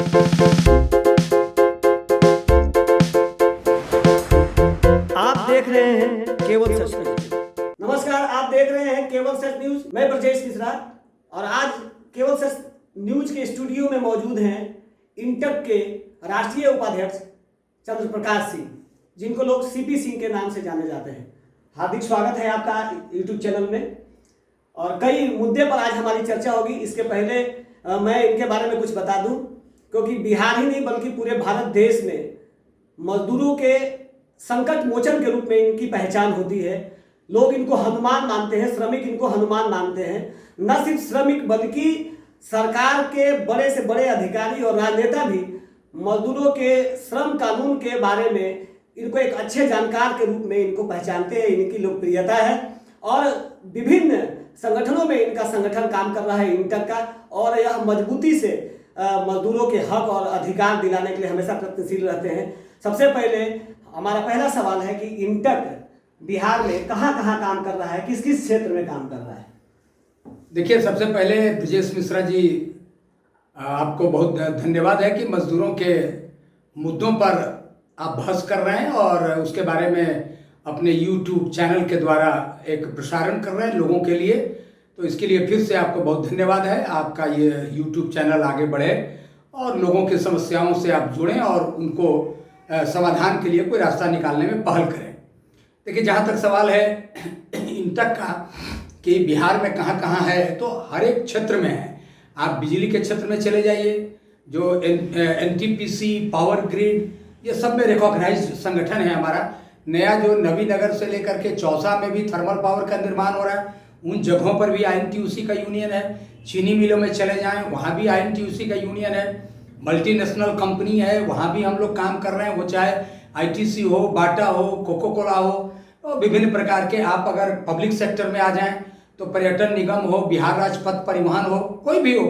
आप देख रहे हैं केवल सच न्यूज। नमस्कार, आप देख रहे हैं केवल सच न्यूज। मैं ब्रजेश मिश्रा और आज केवल सच न्यूज के स्टूडियो में मौजूद हैं इंटक के राष्ट्रीय उपाध्यक्ष चंद्र प्रकाश सिंह, जिनको लोग सीपी सिंह के नाम से जाने जाते हैं। हार्दिक स्वागत है आपका यूट्यूब चैनल में। और कई मुद्दे पर आज हमारी चर्चा होगी। इसके पहले मैं इनके बारे में कुछ बता दूं, क्योंकि बिहार ही नहीं बल्कि पूरे भारत देश में मजदूरों के संकट मोचन के रूप में इनकी पहचान होती है। लोग इनको हनुमान मानते हैं, श्रमिक इनको हनुमान मानते हैं। न सिर्फ श्रमिक बल्कि सरकार के बड़े से बड़े अधिकारी और राजनेता भी मजदूरों के श्रम कानून के बारे में इनको एक अच्छे जानकार के रूप में इनको पहचानते हैं। इनकी लोकप्रियता है और विभिन्न संगठनों में इनका संगठन काम कर रहा है इंटक का, और यह मजबूती से मजदूरों के हक और अधिकार दिलाने के लिए हमेशा प्रयत्नशील रहते हैं। सबसे पहले हमारा पहला सवाल है कि इंटक बिहार में कहाँ कहाँ काम कर रहा है, किस किस क्षेत्र में काम कर रहा है? देखिए, सबसे पहले ब्रजेश मिश्रा जी, आपको बहुत धन्यवाद है कि मजदूरों के मुद्दों पर आप बहस कर रहे हैं और उसके बारे में अपने YouTube चैनल के द्वारा एक प्रसारण कर रहे हैं लोगों के लिए। तो इसके लिए फिर से आपको बहुत धन्यवाद है। आपका ये YouTube चैनल आगे बढ़े और लोगों की समस्याओं से आप जुड़ें और उनको समाधान के लिए कोई रास्ता निकालने में पहल करें। देखिए, जहाँ तक सवाल है इंटक का कि बिहार में कहाँ कहाँ है, तो हर एक क्षेत्र में है। आप बिजली के क्षेत्र में चले जाइए, जो NTPC, पावर ग्रिड, ये सब में रिकॉग्नाइज्ड संगठन है हमारा। नया जो नवीनगर से लेकर के चौसा में भी थर्मल पावर का निर्माण हो रहा है, उन जगहों पर भी INTUC का यूनियन है। चीनी मिलों में चले जाएं, वहाँ भी INTUC का यूनियन है। मल्टीनेशनल कंपनी है, वहाँ भी हम लोग काम कर रहे हैं, वो चाहे ITC हो, बाटा हो, कोको कोला हो, तो विभिन्न प्रकार के। आप अगर पब्लिक सेक्टर में आ जाएं तो पर्यटन निगम हो, बिहार राज्य पथ परिवहन हो, कोई भी हो,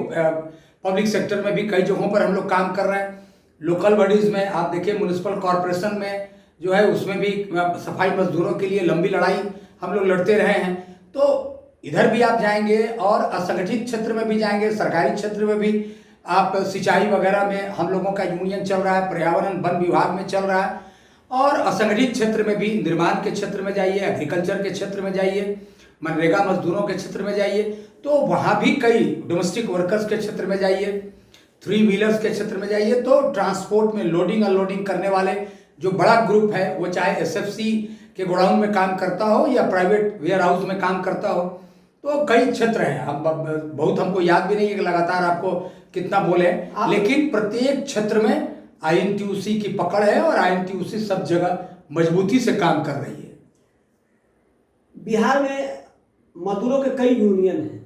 पब्लिक सेक्टर में भी कई जगहों पर हम लोग काम कर रहे हैं। लोकल बॉडीज़ में आप देखिए, म्यूनिसिपल कॉरपोरेशन में जो है उसमें भी सफाई मजदूरों के लिए लंबी लड़ाई हम लोग लड़ते रहे हैं। तो इधर भी आप जाएंगे और असंगठित क्षेत्र में भी जाएंगे, सरकारी क्षेत्र में भी आप सिंचाई वगैरह में हम लोगों का यूनियन चल रहा है, पर्यावरण वन विभाग में चल रहा है, और असंगठित क्षेत्र में भी निर्माण के क्षेत्र में जाइए, एग्रीकल्चर के क्षेत्र में जाइए, मनरेगा मजदूरों के क्षेत्र में जाइए, तो वहाँ भी कई डोमेस्टिक वर्कर्स के क्षेत्र में जाइए, 3 व्हीलर्स के क्षेत्र में जाइए। तो ट्रांसपोर्ट में लोडिंग अनलोडिंग करने वाले जो बड़ा ग्रुप है, वो चाहे SFC के गोडाउन में काम करता हो या प्राइवेट वेयर हाउस में काम करता हो, तो कई क्षेत्र हैं। हम बहुत हमको याद भी नहीं है कि लगातार आपको कितना बोले, लेकिन प्रत्येक क्षेत्र में INTUC की पकड़ है और INTUC सब जगह मजबूती से काम कर रही है। बिहार में मजदूरों के कई यूनियन हैं,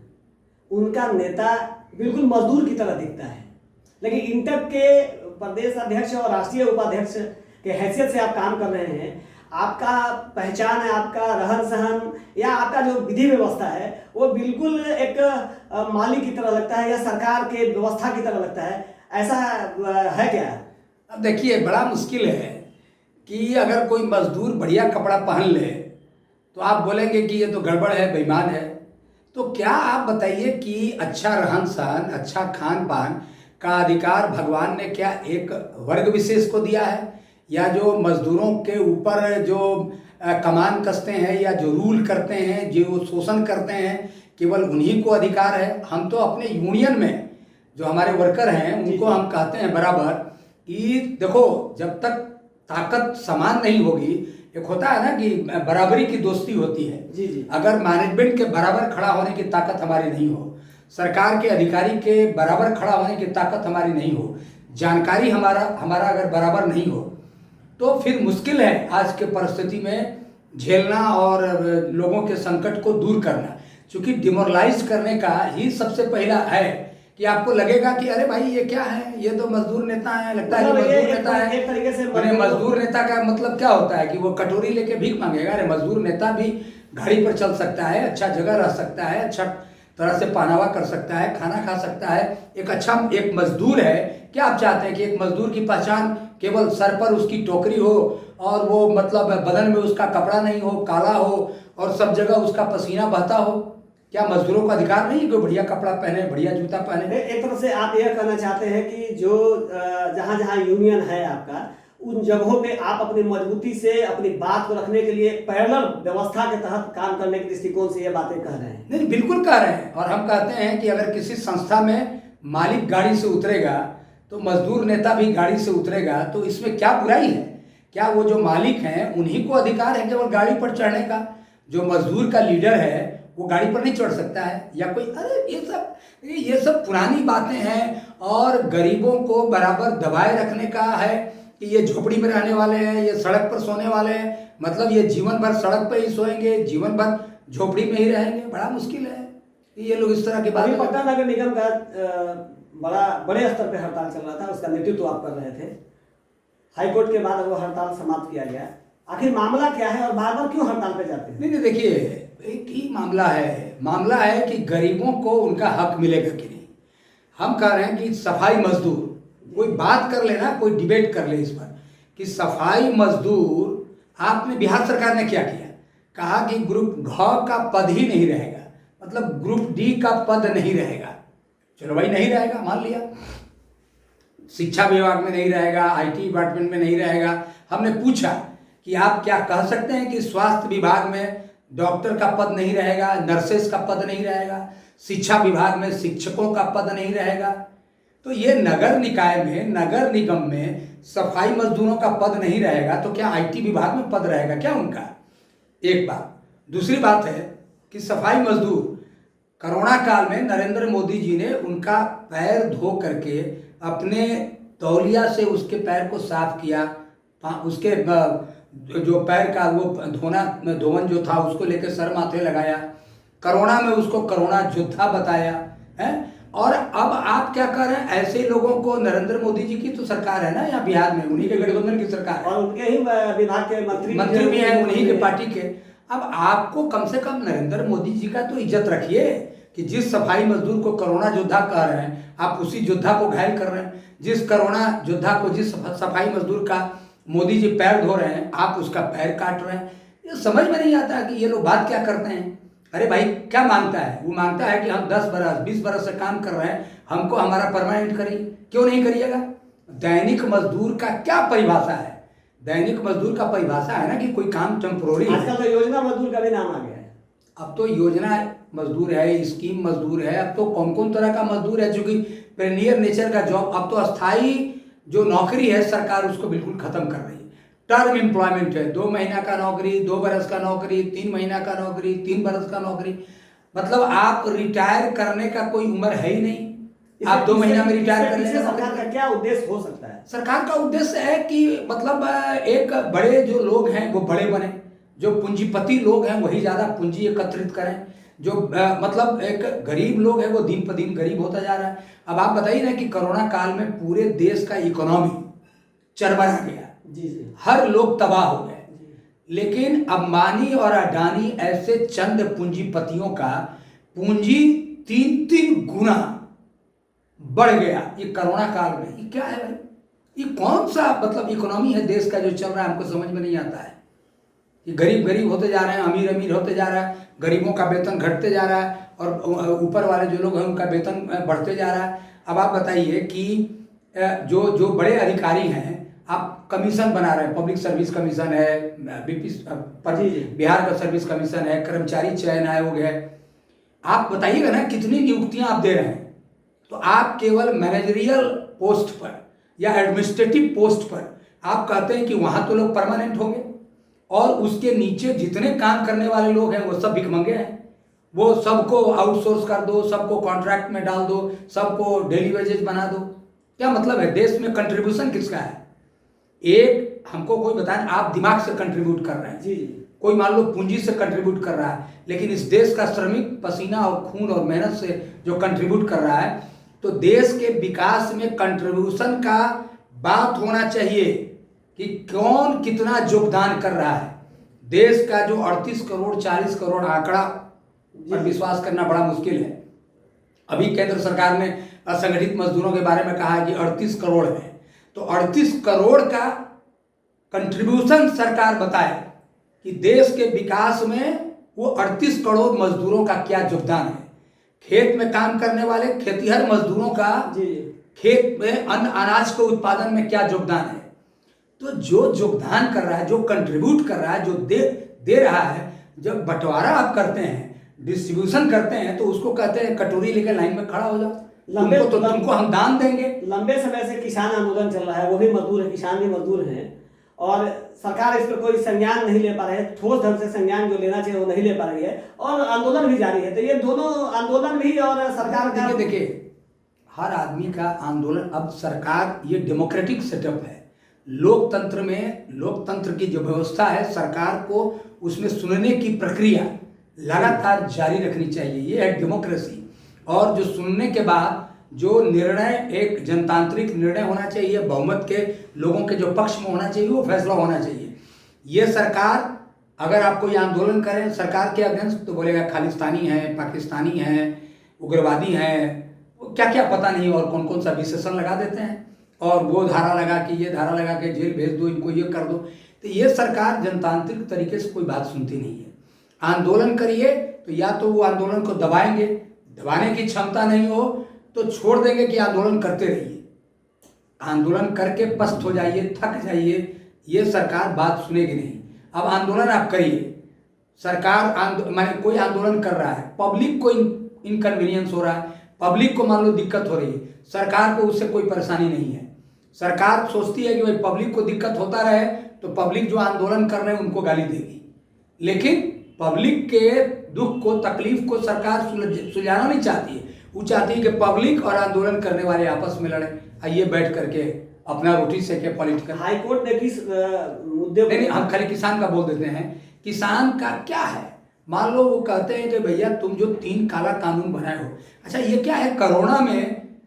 उनका नेता बिल्कुल मजदूर की तरह दिखता है, लेकिन इंटक के प्रदेश अध्यक्ष और राष्ट्रीय उपाध्यक्ष के हैसियत से आप काम कर रहे हैं। आपका पहचान है, आपका रहन सहन या आपका जो विधि व्यवस्था है वो बिल्कुल एक माली की तरह लगता है या सरकार के व्यवस्था की तरह लगता है। ऐसा है क्या? अब देखिए, बड़ा मुश्किल है कि अगर कोई मजदूर बढ़िया कपड़ा पहन ले तो आप बोलेंगे कि ये तो गड़बड़ है, बेईमान है। तो क्या आप बताइए कि अच्छा रहन सहन, अच्छा खान पान का अधिकार भगवान ने क्या एक वर्ग विशेष को दिया है, या जो मजदूरों के ऊपर जो कमान कसते हैं या जो रूल करते हैं, जो शोषण करते हैं, केवल उन्हीं को अधिकार है? हम तो अपने यूनियन में जो हमारे वर्कर हैं उनको हम कहते हैं बराबर कि देखो, जब तक ताकत समान नहीं होगी, एक होता है ना कि बराबरी की दोस्ती होती है। जी। अगर मैनेजमेंट के बराबर खड़ा होने की ताकत हमारी नहीं हो, सरकार के अधिकारी के बराबर खड़ा होने की ताकत हमारी नहीं हो, जानकारी हमारा अगर बराबर नहीं हो, तो फिर मुश्किल है आज के परिस्थिति में झेलना और लोगों के संकट को दूर करना। क्योंकि डिमोरलाइज करने का ही सबसे पहला है कि आपको लगेगा कि अरे भाई ये क्या है, ये तो मजदूर नेता है, लगता है कि मजदूर नेता है। एक तरीके से मजदूर नेता का मतलब क्या होता है कि वो कटोरी लेके भीख मांगेगा? अरे मजदूर नेता भी गाड़ी पर चल सकता है, अच्छा जगह रह सकता है, अच्छा तरह से पहनावा कर सकता है, खाना खा सकता है, एक मजदूर है। क्या आप चाहते हैं कि एक मजदूर की पहचान केवल सर पर उसकी टोकरी हो और वो मतलब बदन में उसका कपड़ा नहीं हो, काला हो और सब जगह उसका पसीना बहता हो? क्या मजदूरों का अधिकार नहीं है कि बढ़िया कपड़ा पहने, बढ़िया जूता पहने? एक तरह से आप यह कहना चाहते हैं कि जो जहां जहां यूनियन है आपका, उन जगहों पे आप अपनी मजबूती से अपनी बात को रखने के लिए पैरेलल व्यवस्था के तहत काम करने के दृष्टिकोण से ये बातें कह रहे हैं। नहीं, बिल्कुल कह रहे हैं। और हम कहते हैं कि अगर किसी संस्था में मालिक गाड़ी से उतरेगा तो मजदूर नेता भी गाड़ी से उतरेगा, तो इसमें क्या बुराई है? क्या वो जो मालिक हैं उन्हीं को अधिकार है केवल गाड़ी पर चढ़ने का? जो मजदूर का लीडर है वो गाड़ी पर नहीं चढ़ सकता है? या कोई, अरे ये सब पुरानी बातें हैं। और गरीबों को बराबर दबाए रखने का है कि ये झोपड़ी में रहने वाले हैं, ये सड़क पर सोने वाले हैं, मतलब ये जीवन भर सड़क पर ही सोएंगे, जीवन भर झोपड़ी में ही रहेंगे। बड़ा मुश्किल है ये लोग इस तरह की बात। पटना नगर निगम का बड़े स्तर पे हड़ताल चल रहा था, उसका नेतृत्व आप कर रहे थे। हाईकोर्ट के बाद वो हड़ताल समाप्त किया गया। आखिर मामला क्या है और बार बार क्यों हड़ताल पे जाते हैं? नहीं, देखिए, एक ही मामला है कि गरीबों को उनका हक मिलेगा कि नहीं। हम कह रहे हैं कि सफाई मजदूर, कोई बात कर लेना, कोई डिबेट कर ले इस पर कि सफाई मजदूर, आपने, बिहार सरकार ने क्या किया? कहा कि ग्रुप घ का पद ही नहीं रहेगा, मतलब ग्रुप डी का पद नहीं रहेगा। चलो भाई, नहीं रहेगा, मान लिया। शिक्षा विभाग में नहीं रहेगा, IT डिपार्टमेंट में नहीं रहेगा। हमने पूछा कि आप क्या कह सकते हैं कि स्वास्थ्य विभाग में डॉक्टर का पद नहीं रहेगा, नर्सेस का पद नहीं रहेगा, शिक्षा विभाग में शिक्षकों का पद नहीं रहेगा? तो ये नगर निकाय में, नगर निगम में सफाई मजदूरों का पद नहीं रहेगा तो क्या IT विभाग में पद रहेगा क्या उनका? एक बात। दूसरी बात है कि सफाई मजदूर, कोरोना काल में नरेंद्र मोदी जी ने उनका पैर धो करके अपने तौलिया से उसके पैर को साफ किया, उसके जो पैर का वो धोवन जो था उसको लेकर सर माथे लगाया, कोरोना में उसको कोरोना योद्धा बताया है। और अब आप क्या कर रहे हैं? ऐसे लोगों को, नरेंद्र मोदी जी की तो सरकार है ना यहाँ बिहार में, उन्हीं के गठबंधन की सरकार है और उनके ही विभाग के मंत्री भी हैं, उन्हीं के पार्टी के। अब आपको कम से कम नरेंद्र मोदी जी का तो इज्जत रखिए कि जिस सफाई मजदूर को कोरोना योद्धा कह रहे हैं आप उसी योद्धा को घायल कर रहे हैं। जिस कोरोना योद्धा को, जिस सफाई मजदूर का मोदी जी पैर धो रहे हैं आप उसका पैर काट रहे हैं। ये समझ में नहीं आता कि ये लोग बात क्या करते हैं। अरे भाई, क्या मांगता है? वो मांगता है कि हम 10 बरस 20 बरस से काम कर रहे हैं, हमको हमारा परमानेंट करिए। क्यों नहीं करिएगा? दैनिक मजदूर का क्या परिभाषा है? दैनिक मजदूर का परिभाषा है ना कि कोई काम टेम्पोररी है। आजकल तो योजना मजदूर का भी नाम आ गया है। अब तो योजना मजदूर है, स्कीम मजदूर है, अब तो कौन कौन तरह का मजदूर है, चूंकि प्रेनियर नेचर का जॉब, अब तो अस्थाई जो नौकरी है सरकार उसको बिल्कुल खत्म कर रही है। टर्म एम्प्लॉयमेंट है, 2 महीना का नौकरी, 2 बरस का नौकरी, 3 महीना का नौकरी, 3 बरस का नौकरी, मतलब आप रिटायर करने का कोई उम्र है ही नहीं। आप 2 महीना में रिटायर कर लेंगे। सरकार का क्या उद्देश्य हो सकता है? सरकार का उद्देश्य है कि मतलब एक बड़े जो लोग हैं वो बड़े बने, जो पूंजीपति लोग हैं वही ज़्यादा पूंजी एकत्रित करें, जो मतलब एक गरीब लोग हैं वो दिन पर दिन गरीब होता जा रहा है। अब आप बताइए ना कि कोरोना काल में पूरे देश का इकोनॉमी चरमरा गया, जी, हर लोग तबाह हो गए। लेकिन अंबानी और अडानी ऐसे चंद पूंजीपतियों का पूंजी 3-3 गुना बढ़ गया ये कोरोना काल में। ये क्या है भाई? ये कौन सा मतलब इकोनॉमी है देश का जो चल रहा है? हमको समझ में नहीं आता है। ये गरीब गरीब होते जा रहे हैं, अमीर अमीर होते जा रहा है, गरीबों का वेतन घटते जा रहा है और ऊपर वाले जो लोग हैं उनका वेतन बढ़ते जा रहा है। अब आप बताइए कि जो बड़े अधिकारी हैं, आप कमीशन बना रहे हैं, पब्लिक सर्विस कमीशन है, बिहार का सर्विस कमीशन है, कर्मचारी चयन आयोग है, आप बताइएगा ना कितनी नियुक्तियां आप दे रहे हैं। तो आप केवल मैनेजरियल पोस्ट पर या एडमिनिस्ट्रेटिव पोस्ट पर आप कहते हैं कि वहां तो लोग परमानेंट होंगे और उसके नीचे जितने काम करने वाले लोग हैं वो सब भिखमंगे हैं। वो सबको आउटसोर्स कर दो, सबको कॉन्ट्रैक्ट में डाल दो, सबको डेली वेजेस बना दो। क्या मतलब है? देश में कंट्रीब्यूशन किसका है? एक हमको कोई बताए, आप दिमाग से कंट्रीब्यूट कर रहे हैं, जी, कोई मान लो पूंजी से कंट्रीब्यूट कर रहा है, लेकिन इस देश का श्रमिक पसीना और खून और मेहनत से जो कंट्रीब्यूट कर रहा है, तो देश के विकास में कंट्रीब्यूशन का बात होना चाहिए कि कौन कितना योगदान कर रहा है। देश का जो 38 करोड़ 40 करोड़ आंकड़ा पर विश्वास करना बड़ा मुश्किल है। अभी केंद्र सरकार ने असंगठित मजदूरों के बारे में कहा है कि 38 करोड़ है, तो 38 करोड़ का कंट्रीब्यूशन सरकार बताए कि देश के विकास में वो 38 करोड़ मजदूरों का क्या योगदान है। खेत में काम करने वाले खेतीहर मजदूरों का जी खेत में अन्न अनाज के उत्पादन में क्या योगदान है। तो जो योगदान कर रहा है, जो कंट्रीब्यूट कर रहा है, जो दे रहा है, जब बंटवारा आप करते हैं, डिस्ट्रीब्यूशन करते हैं, तो उसको कहते हैं कटोरी लेकर लाइन में खड़ा हो जाओ, तुमको हम दान देंगे। लंबे समय से किसान आंदोलन चल रहा है, वो भी मजदूर है, किसान भी मजदूर हैं, और सरकार इस पर कोई संज्ञान नहीं ले पा रही है। ठोस ढंग से संज्ञान जो लेना चाहिए वो नहीं ले पा रही है, और आंदोलन भी जारी है। तो ये दोनों आंदोलन भी और सरकार का, देखिए हर आदमी का आंदोलन, अब सरकार, ये डेमोक्रेटिक सेटअप है, लोकतंत्र में, लोकतंत्र की जो व्यवस्था है, सरकार को उसमें सुनने की प्रक्रिया लगातार जारी रखनी चाहिए, ये है डेमोक्रेसी। और जो सुनने के बाद जो निर्णय, एक जनतांत्रिक निर्णय होना चाहिए, बहुमत के लोगों के जो पक्ष में होना चाहिए, वो फैसला होना चाहिए। ये सरकार, अगर आप कोई आंदोलन करें सरकार के अगेंस्ट, तो बोलेगा खालिस्तानी है, पाकिस्तानी है, उग्रवादी हैं, क्या क्या पता नहीं, और कौन कौन सा विशेषण लगा देते हैं, और वो धारा लगा के, ये धारा लगा के जेल भेज दो, इनको ये कर दो। तो ये सरकार जनतांत्रिक तरीके से कोई बात सुनती नहीं है। आंदोलन करिए तो या तो वो आंदोलन को दबाएंगे, दबाने की क्षमता नहीं हो तो छोड़ देंगे कि आंदोलन करते रहिए, आंदोलन करके पस्त हो जाइए, थक जाइए, ये सरकार बात सुनेगी नहीं। अब आंदोलन आप करिए, सरकार माने कोई आंदोलन कर रहा है, पब्लिक को इनकन्वीनियंस हो रहा है, पब्लिक को मान लो दिक्कत हो रही है, सरकार को उससे कोई परेशानी नहीं है। सरकार सोचती है कि भाई पब्लिक को दिक्कत होता रहे तो पब्लिक जो आंदोलन कर रहे हैं उनको गाली देगी, लेकिन पब्लिक के दुख को, तकलीफ को सरकार सुलझाना नहीं चाहती है। वो चाहती है कि पब्लिक और आंदोलन करने वाले आपस में लड़े, आइए बैठ करके अपना रोटी सेके पॉलिटिकल। हाईकोर्ट ने किस मुद्दे नहीं, हम खाली किसान का बोल देते हैं। किसान का क्या है, मान लो वो कहते हैं कि भैया तुम जो 3 काला कानून बनाए हो, अच्छा ये क्या है, कोरोना में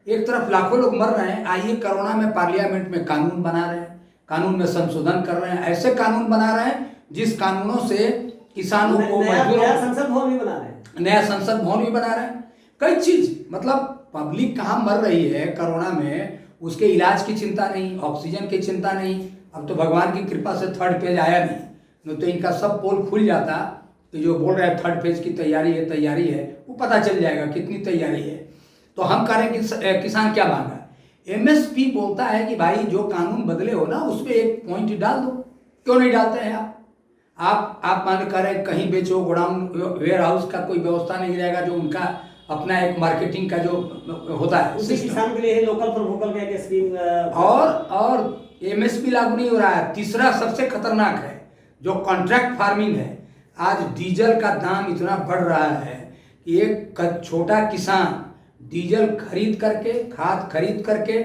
एक तरफ लाखों लोग मर रहे हैं, आइए कोरोना में पार्लियामेंट में कानून बना रहे हैं, कानून में संशोधन कर रहे हैं, ऐसे कानून बना रहे हैं जिस कानूनों से किसानों को, मजदूरों, नया संसद भवन भी बना रहे हैं, नया संसद भवन भी बना रहे हैं, कई चीज, मतलब पब्लिक कहाँ मर रही है कोरोना में, उसके इलाज की चिंता नहीं, ऑक्सीजन की चिंता नहीं। अब तो भगवान की कृपा से 3rd फेज आया नहीं तो इनका सब पोल खुल जाता, तो जो बोल रहे हैं 3rd फेज की तैयारी है, वो पता चल जाएगा कितनी तैयारी है। तो हम कह रहे हैं कि किसान क्या मांगा, MSP बोलता है कि भाई जो कानून बदले हो ना उसमें एक पॉइंट डाल दो, क्यों नहीं डालते हैं आप मान कर रहे कहीं बेचो, गोडाउन वेयर हाउस का कोई व्यवस्था नहीं रहेगा, जो उनका अपना एक मार्केटिंग का जो होता है उसी किसान के लिए लोकल फॉर वोकल का स्कीम, और MSP लागू नहीं हो रहा है। तीसरा सबसे खतरनाक है जो कॉन्ट्रैक्ट फार्मिंग है। आज डीजल का दाम इतना बढ़ रहा है कि एक छोटा किसान डीजल खरीद करके, खाद खरीद करके,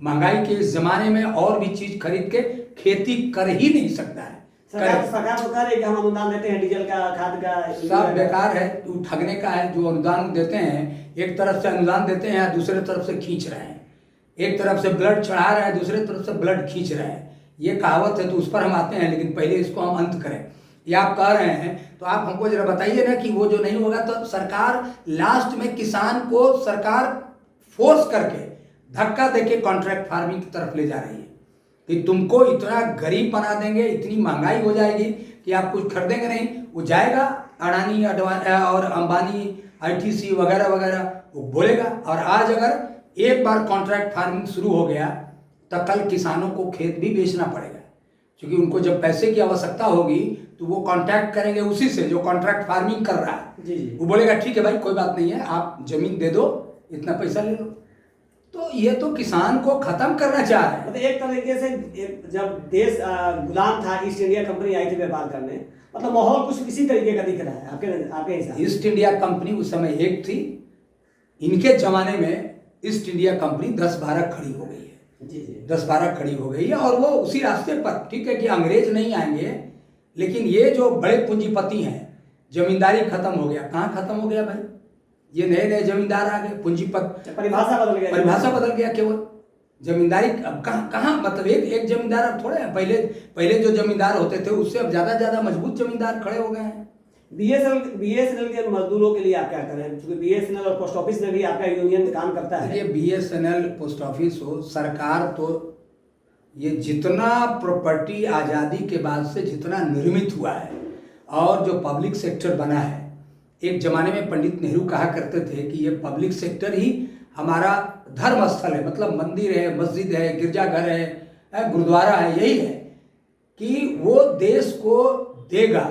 महंगाई के इस जमाने में और भी चीज खरीद के खेती कर ही नहीं सकता है। सरकार तो कह रही है कि हम अनुदान देते हैं डीजल का, खाद का, सब बेकार है, वो ठगने का है। जो अनुदान देते हैं, एक तरफ से अनुदान देते हैं, दूसरे तरफ से खींच रहे हैं, एक तरफ से ब्लड चढ़ा रहे हैं, दूसरे तरफ से ब्लड खींच रहे हैं। ये कहावत है तो उस पर हम आते हैं, लेकिन पहले इसको हम अंत करें। ये आप कह रहे हैं तो आप हमको जरा बताइए ना कि वो जो नहीं होगा तो सरकार लास्ट में किसान को सरकार फोर्स करके धक्का देके कॉन्ट्रैक्ट फार्मिंग की तरफ ले जा रही है कि तुमको इतना गरीब बना देंगे, इतनी महंगाई हो जाएगी कि आप कुछ खरीदेंगे नहीं। वो जाएगा अडानी और अंबानी, ITC वगैरह वगैरह, वो बोलेगा। और आज अगर एक बार कॉन्ट्रैक्ट फार्मिंग शुरू हो गया तो कल किसानों को खेत भी बेचना पड़ेगा, क्योंकि उनको जब पैसे की आवश्यकता होगी तो वो कॉन्ट्रैक्ट करेंगे उसी से जो कॉन्ट्रैक्ट फार्मिंग कर रहा है। जी। वो बोलेगा ठीक है भाई कोई बात नहीं है, आप जमीन दे दो, इतना पैसा ले लो। तो ये तो किसान को खत्म करना चाह रहे हैं। मतलब एक तरीके से जब देश गुलाम था, ईस्ट इंडिया कंपनी आई थी व्यापार करने, मतलब माहौल कुछ इसी तरीके का दिख रहा है आपके हिसाब से। ईस्ट इंडिया कंपनी उस समय एक थी, इनके जमाने में ईस्ट इंडिया कंपनी 10-12 खड़ी हो गई है। जी जी, 10-12 खड़ी हो गई है और वो उसी रास्ते पर। ठीक है कि अंग्रेज नहीं आएंगे, लेकिन ये जो बड़े पूंजीपति हैं, जमींदारी खत्म हो गया। कहाँ खत्म हो गया भाई? ये नए नए जमींदार आ गए, पूंजीपत, परिभाषा बदल गया, परिभाषा बदल गया। केवल जमींदारी अब कहाँ मतलब एक जमींदार अब थोड़े हैं। पहले जो जमींदार होते थे उससे अब ज्यादा मजबूत जमींदार खड़े हो गए हैं। BSNL के मजदूरों के लिए आप क्या करें, क्योंकि BSNL और पोस्ट ऑफिस में भी आपका यूनियन काम करता है। ये BSNL पोस्ट ऑफिस हो, सरकार तो ये जितना प्रॉपर्टी आज़ादी के बाद से जितना निर्मित हुआ है और जो पब्लिक सेक्टर बना है, एक जमाने में पंडित नेहरू कहा करते थे कि ये पब्लिक सेक्टर ही हमारा धर्म स्थल है, मतलब मंदिर है, मस्जिद है, गिरजाघर है, गुरुद्वारा है, यही है कि वो देश को देगा,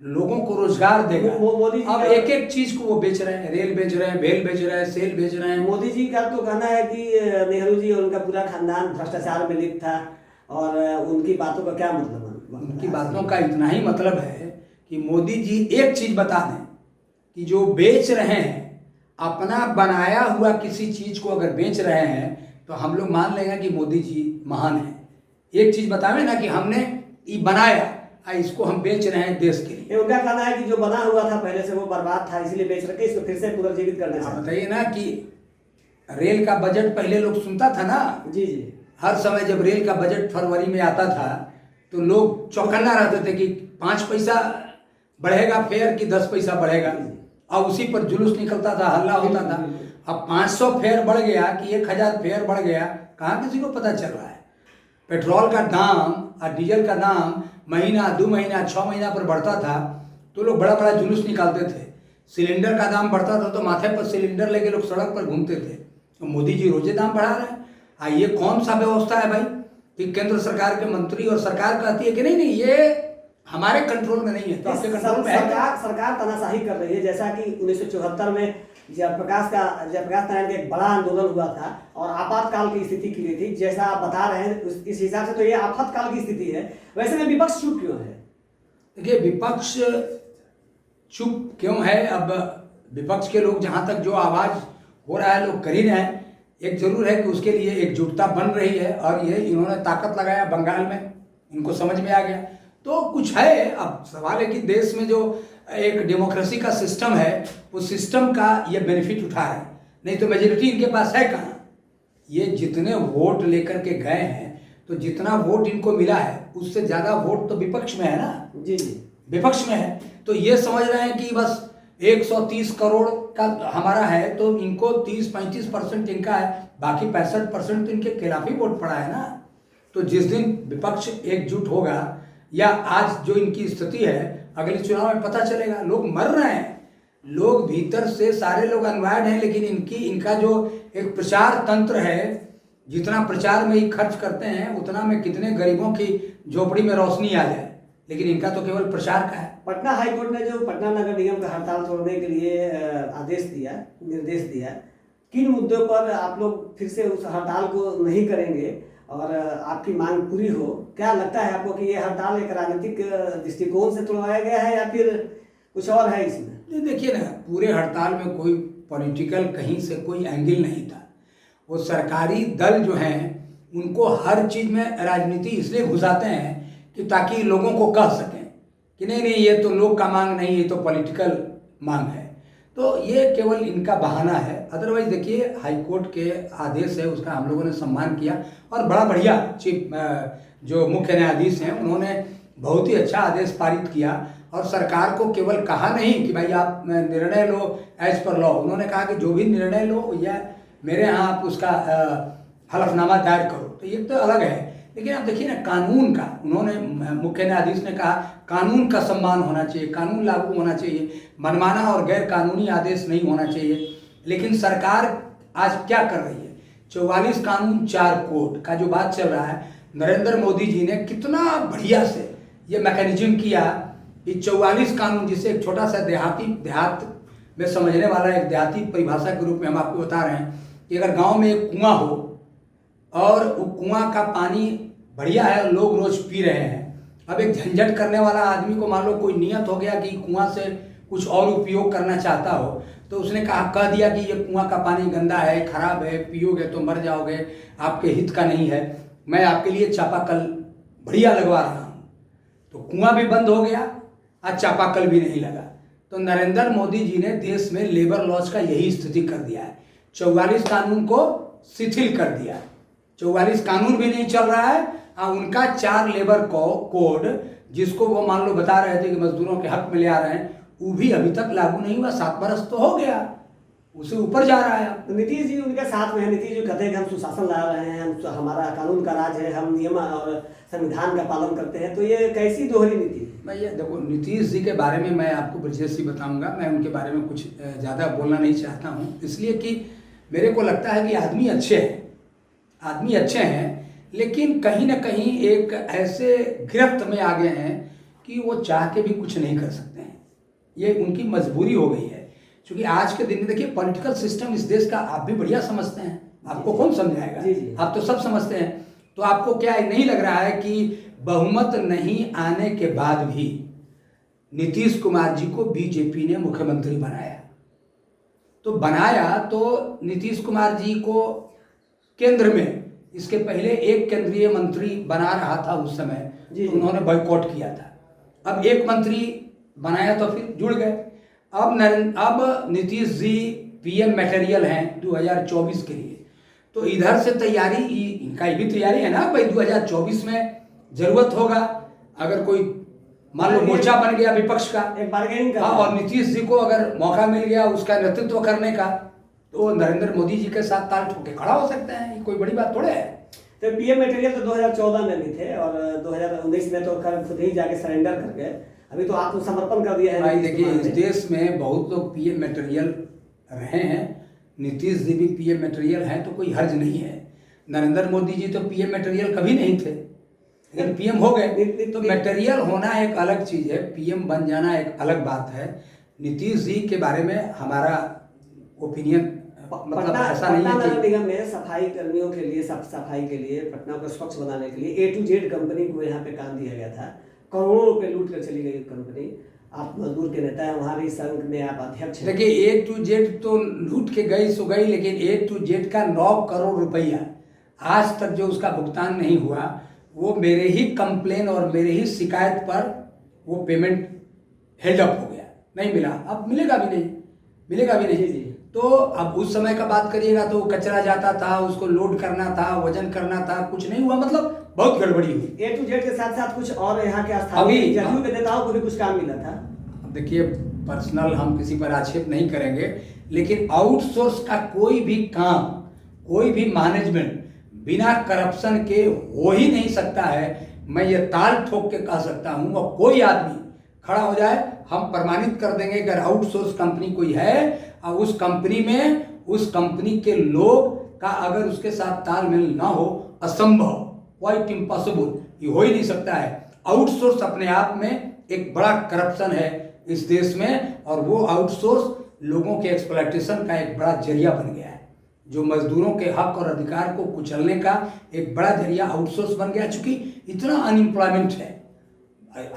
लोगों को रोजगार देगा। मोदी अब एक एक चीज को वो बेच रहे हैं, रेल बेच रहे हैं, भेल बेच रहे हैं, सेल बेच रहे हैं। मोदी जी का तो कहना है कि नेहरू जी और उनका पूरा खानदान भ्रष्टाचार में लिप्त था और उनकी बातों का क्या मतलब है? उनकी बातों का इतना ही मतलब है कि मोदी जी एक चीज बता दें कि जो बेच रहे हैं, अपना बनाया हुआ किसी चीज को अगर बेच रहे हैं तो हम लोग मान लेंगे कि मोदी जी महान है। एक चीज बतावे ना कि हमने ये बनाया, इसको हम बेच रहे हैं देश के लिए। उनका कहना है कि जो बना हुआ था पहले से वो बर्बाद था, इसलिए बेच रखे, इसको फिर से पुनर्जीवित करना चाहिए। बताइए ना कि रेल का बजट पहले लोग सुनता था ना, जी जी, हर समय जब रेल का बजट फरवरी में आता था तो लोग चौकन्ना रहते थे कि 5 पैसा बढ़ेगा फेयर कि 10 पैसा बढ़ेगा, और उसी पर जुलूस निकलता था, हल्ला होता था। अब 500 फेयर बढ़ गया कि 1000 फेयर बढ़ गया, कहाँ किसी को पता चल रहा है। पेट्रोल का दाम और डीजल का दाम महीना 2 महीना 6 महीना पर बढ़ता था तो लोग बड़ा बड़ा जुलूस निकालते थे। सिलेंडर का दाम बढ़ता था तो माथे पर सिलेंडर लेके लोग सड़क पर घूमते थे। तो मोदी जी रोजे दाम बढ़ा रहे हैं। ये कौन सा व्यवस्था है भाई कि केंद्र सरकार के मंत्री और सरकार कहती है कि नहीं नहीं ये हमारे कंट्रोल में नहीं है, तो आपके कंट्रोल में है। सरकार तानाशाही कर रही है, जैसा कि 1974 में जयप्रकाश नारायण का एक बड़ा आंदोलन हुआ था और आपातकाल की स्थिति की गई थी। जैसा आप बता रहे हैं इस हिसाब से तो ये आपातकाल की स्थिति है। वैसे में विपक्ष चुप क्यों है? देखिए, विपक्ष चुप क्यों है? अब विपक्ष के लोग जहां तक जो आवाज हो रहा है लोग कर ही रहे हैं। एक जरूर है कि उसके लिए एकजुटता बन रही है और ये इन्होंने ताकत लगाया बंगाल में, इनको समझ में आ गया तो कुछ है। अब सवाल है कि देश में जो एक डेमोक्रेसी का सिस्टम है उस सिस्टम का ये बेनिफिट उठा रहे हैं, नहीं तो मेजोरिटी इनके पास है कहाँ। ये जितने वोट लेकर के गए हैं तो जितना वोट इनको मिला है उससे ज़्यादा वोट तो विपक्ष में है ना। जी जी, विपक्ष में है तो ये समझ रहे हैं कि बस 130 करोड़ का हमारा है तो इनको 30-35% इनका है, बाकी 65% तो इनके खिलाफ ही वोट पड़ा है ना। तो जिस दिन विपक्ष एकजुट होगा या आज जो इनकी स्थिति है अगले चुनाव में पता चलेगा। लोग मर रहे हैं, लोग भीतर से सारे लोग अनवायर्ड हैं, लेकिन इनका जो एक प्रचार तंत्र है, जितना प्रचार में ही खर्च करते हैं उतना में कितने गरीबों की झोपड़ी में रोशनी आ जाए, लेकिन इनका तो केवल प्रचार का है। पटना हाईकोर्ट ने जो पटना नगर निगम का हड़ताल तोड़ने के लिए निर्देश दिया, किन मुद्दों पर आप लोग फिर से उस हड़ताल को नहीं करेंगे और आपकी मांग पूरी हो? क्या लगता है आपको कि ये हड़ताल एक राजनीतिक दृष्टिकोण से तोड़वाया गया है या फिर कुछ और है इसमें? नहीं, देखिए ना, पूरे हड़ताल में कोई पॉलिटिकल कहीं से कोई एंगल नहीं था। वो सरकारी दल जो हैं उनको हर चीज़ में राजनीति इसलिए घुसाते हैं कि ताकि लोगों को कह सकें कि नहीं नहीं ये तो लोग का मांग नहीं, ये तो पॉलिटिकल मांग है। तो ये केवल इनका बहाना है। अदरवाइज देखिए, हाईकोर्ट के आदेश है उसका हम लोगों ने सम्मान किया और बड़ा बढ़िया चीफ जो मुख्य न्यायाधीश हैं उन्होंने बहुत ही अच्छा आदेश पारित किया और सरकार को केवल कहा नहीं कि भाई आप निर्णय लो एज पर लॉ, उन्होंने कहा कि जो भी निर्णय लो या मेरे यहाँ आप उसका हलफनामा दायर करो। तो ये तो अलग है, लेकिन आप देखिए ना कानून का, उन्होंने मुख्य न्यायाधीश ने कहा कानून का सम्मान होना चाहिए, कानून लागू होना चाहिए, मनमाना और गैर कानूनी आदेश नहीं होना चाहिए। लेकिन सरकार आज क्या कर रही है? 44 कानून 4 कोड का जो बात चल रहा है, नरेंद्र मोदी जी ने कितना बढ़िया से ये मैकेनिज्म किया कि 44 कानून, जिसे एक छोटा सा देहात में समझने वाला एक देहाती परिभाषा के रूप में हम आपको बता रहे हैं कि अगर गाँव में एक कुआं हो और वो कुआं का पानी बढ़िया है और लोग रोज पी रहे हैं, अब एक झंझट करने वाला आदमी को मान लो कोई नियत हो गया कि कुआं से कुछ और उपयोग करना चाहता हो, तो उसने कह दिया कि ये कुआं का पानी गंदा है, खराब है, पियोगे तो मर जाओगे, आपके हित का नहीं है, मैं आपके लिए चापाकल बढ़िया लगवा रहा हूँ। तो कुआं भी बंद हो गया और चापाकल भी नहीं लगा। तो नरेंद्र मोदी जी ने देश में लेबर लॉज का यही स्थिति कर दिया है, 44 कानून को शिथिल कर दिया है। 44 कानून भी नहीं चल रहा है और उनका 4 लेबर कोड जिसको वो मान लो बता रहे थे कि मजदूरों के हक में ले आ रहे हैं, वो भी अभी तक लागू नहीं हुआ। 7 बरस तो हो गया, उससे ऊपर जा रहा है। तो नीतीश जी उनके साथ में है। नीतीश जी कहते हैं कि हम सुशासन ला रहे हैं, हम हमारा कानून का राज है, हम नियम और संविधान का पालन करते हैं। तो ये कैसी दोहरी नीति है? भैया देखो, नीतीश जी के बारे में मैं आपको ब्रजेश जी बताऊंगा। मैं उनके बारे में कुछ ज़्यादा बोलना नहीं चाहता हूँ, इसलिए कि मेरे को लगता है कि आदमी अच्छे हैं, आदमी अच्छे हैं, लेकिन कहीं ना कहीं एक ऐसे गिरफ्त में आ गए हैं कि वो चाह के भी कुछ नहीं कर सकते हैं। ये उनकी मजबूरी हो गई है, क्योंकि आज के दिन में देखिए पॉलिटिकल सिस्टम इस देश का आप भी बढ़िया समझते हैं, आपको कौन समझाएगा? जी जी। आप तो सब समझते हैं। तो आपको क्या नहीं लग रहा है कि बहुमत नहीं आने के बाद भी नीतीश कुमार जी को बीजेपी ने मुख्यमंत्री बनाया? तो बनाया तो नीतीश कुमार जी को केंद्र में, इसके पहले एक केंद्रीय मंत्री बना रहा था उस समय, तो उन्होंने बॉयकॉट किया था। अब एक मंत्री बनाया तो फिर जुड़ गए। अब नीतीश जी पीएम मटेरियल हैं 2024 के लिए, तो इधर से तैयारी, इनका भी तैयारी है ना भाई, 2024 में जरूरत होगा अगर कोई मान लो मोर्चा बन गया विपक्ष का, एक बार्गेनिंग का, और नीतीश जी को अगर मौका मिल गया उसका नेतृत्व करने का, तो नरेंद्र मोदी जी के साथ ताल ठोके खड़ा हो सकते हैं। ये कोई बड़ी बात थोड़े है। तो पीएम मटेरियल तो 2014 में भी थे और 2019 में तो खुद ही जाके सरेंडर कर गए। अभी तो आत्मसमर्पण कर दिया है। भाई देखिए, इस देश में बहुत लोग पीएम मटेरियल रहे हैं, नीतीश जी भी पीएम मटेरियल हैं, तो कोई हर्ज नहीं है। नरेंद्र मोदी जी तो पीएम मटेरियल कभी नहीं थे, लेकिन पीएम हो गए। तो मटेरियल होना एक अलग चीज है, पीएम बन जाना एक अलग बात है। नीतीश जी के बारे में हमारा ओपिनियन मतलब ऐसा नहीं है कि नगर निगम में सफाई कर्मियों के लिए, सफाई के लिए, पटना को स्वच्छ बनाने के लिए A to Z कंपनी को यहाँ पे काम दिया गया था। करोड़ों रुपए लूट कर चली गई कंपनी। आप मजदूर के नेता हैं, वहाँ भी संघ में आप अध्यक्ष हैं। देखिए, A to Z तो लूट के गई सो गई, लेकिन A to Z का 9 करोड़ रुपया आज तक जो उसका भुगतान नहीं हुआ, वो मेरे ही कंप्लेन और मेरे ही शिकायत पर वो पेमेंट हेल्ड अप हो गया, नहीं मिला। अब मिलेगा भी नहीं, मिलेगा भी नहीं। जी। तो अब उस समय का बात करिएगा तो कचरा जाता था, उसको लोड करना था, वजन करना था, कुछ नहीं हुआ, मतलब बहुत गड़बड़ी हुई। A to Z के साथ साथ कुछ और यहाँ के अभी जदयू के नेताओं को भी कुछ काम मिला था। देखिए, पर्सनल हम किसी पर आक्षेप नहीं करेंगे, लेकिन आउटसोर्स का कोई भी काम, कोई भी मैनेजमेंट बिना करप्शन के हो ही नहीं सकता है। मैं ये ताल ठोक के कह सकता हूँ, और कोई आदमी खड़ा हो जाए, हम प्रमाणित कर देंगे अगर आउटसोर्स कंपनी कोई है और उस कंपनी में उस कंपनी के लोग का अगर उसके साथ तालमेल ना हो, असंभव, क्वाइट इम्पॉसिबल, ये हो ही नहीं सकता है। आउटसोर्स अपने आप में एक बड़ा करप्शन है इस देश में, और वो आउटसोर्स लोगों के एक्सप्लॉयटेशन का एक बड़ा जरिया बन गया है। जो मजदूरों के हक और अधिकार को कुचलने का एक बड़ा जरिया आउटसोर्स बन गया, चूंकि इतना अनएम्प्लॉयमेंट है।